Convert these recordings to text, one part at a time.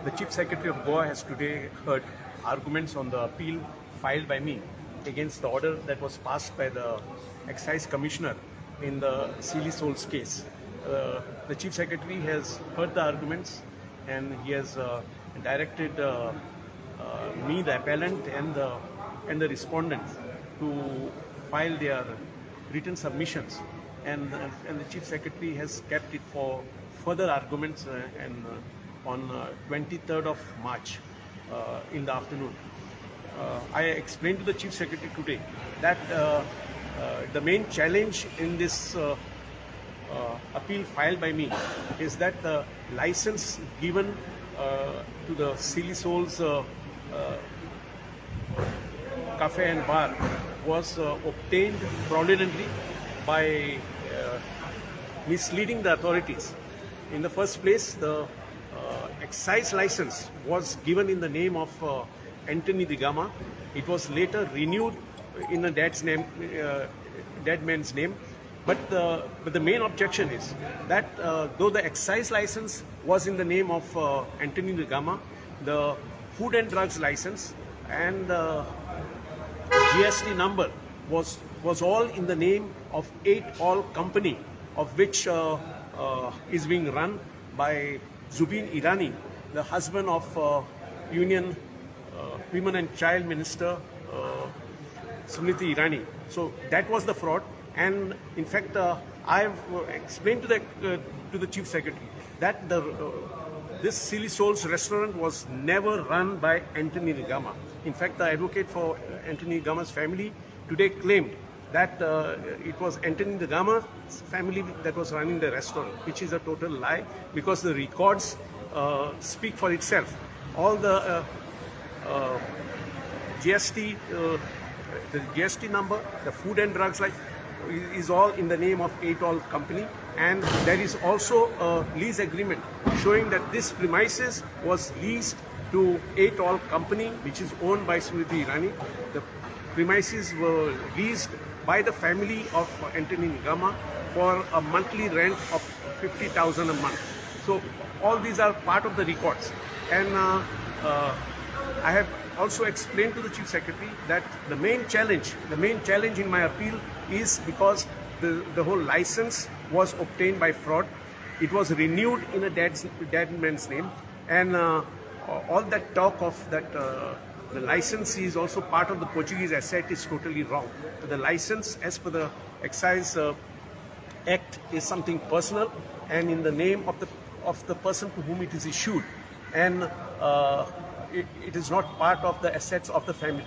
The Chief Secretary of Goa has today heard arguments on the appeal filed by me against the order that was passed by the Excise Commissioner in the Silly Souls case. The Chief Secretary has heard the arguments and he has directed me, the appellant, and the respondents to file their written submissions, and the Chief Secretary has kept it for further arguments on 23rd of March in the afternoon. I explained to the Chief Secretary today that the main challenge in this appeal filed by me is that the license given to the Silly Souls Cafe and Bar was obtained fraudulently by misleading the authorities. In the first place, the excise license was given in the name of Anthony de Gama. It was later renewed in a dead man's name. But the main objection is that though the excise license was in the name of Anthony de Gama, the food and drugs license and GST number was all in the name of 8-All company, of which is being run by Zubin Irani, the husband of Union Women and Child Minister Smriti Irani. So that was the fraud. And in fact, I have explained to the Chief Secretary that this Silly Souls restaurant was never run by Anthony de Gama. In fact, the advocate for Anthony de Gama's family today claimed that it was Anthony de Gama's family that was running the restaurant, which is a total lie because the records speak for itself. All the GST, the GST number, the food and drugs is all in the name of 8-All company, and there is also a lease agreement showing that this premises was leased to 8-All company, which is owned by Smriti Irani. The premises were leased by the family of Anthony de Gama for a monthly rent of 50,000 a month. So all these are part of the records, and I have also explained to the Chief Secretary that the main challenge in my appeal is because the whole license was obtained by fraud. It was renewed in a dead man's name, and all that talk of that the license is also part of the Portuguese asset is totally wrong. The license, as per the Excise Act, is something personal and in the name of the person to whom it is issued, and it is not part of the assets of the family.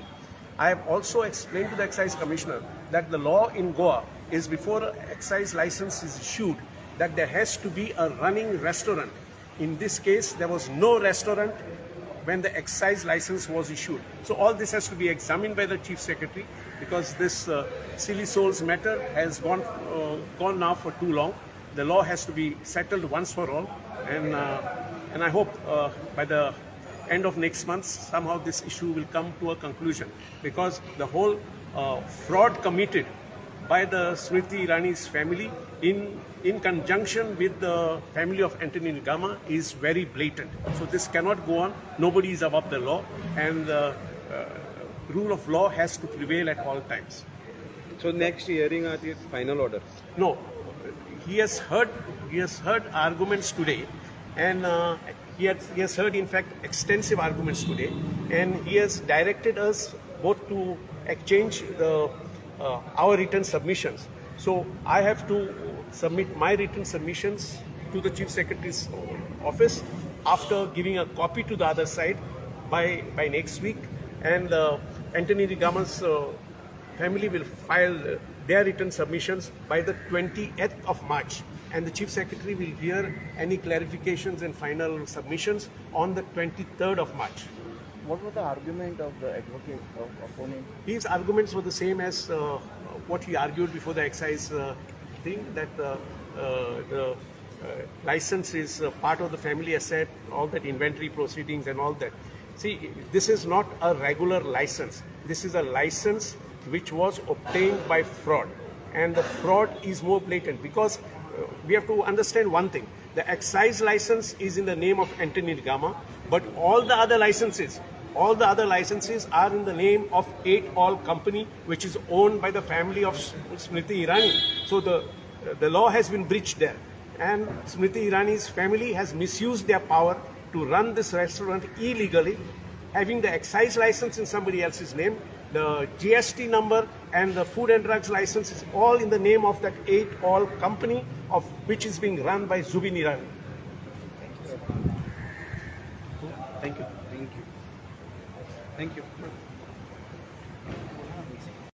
I have also explained to the Excise Commissioner that the law in Goa is before an excise license is issued that there has to be a running restaurant. In this case, there was no restaurant when the excise license was issued. So all this has to be examined by the Chief Secretary because this Silly Souls matter has gone now for too long. The law has to be settled once for all, and I hope by the end of next month somehow this issue will come to a conclusion, because the whole fraud committed by the Smriti Irani's family in conjunction with the family of Anthony de Gama is very blatant. So this cannot go on. Nobody is above the law, and the rule of law has to prevail at all times. So next hearing at the final order? No, he has heard arguments today, and he has heard, in fact, extensive arguments today, and he has directed us both to exchange our written submissions. So I have to submit my written submissions to the Chief Secretary's office after giving a copy to the other side by next week, and Anthony de Gama's family will file their written submissions by the 28th of March. And the Chief Secretary will hear any clarifications and final submissions on the 23rd of March. What was the argument of the advocate of opponent? His arguments were the same as what he argued before the excise thing, that the license is part of the family asset, all that inventory proceedings and all that. See, this is not a regular license. This is a license which was obtained by fraud. And the fraud is more blatant because we have to understand one thing. The excise license is in the name of Anthony de Gama. But all the other licenses are in the name of 8 All Company, which is owned by the family of Smriti Irani. So the law has been breached there. And Smriti Irani's family has misused their power to run this restaurant illegally, having the excise license in somebody else's name, the GST number and the food and drugs license is all in the name of that 8 All Company, of which is being run by Zubin Irani. Thank you. Thank you. Thank you.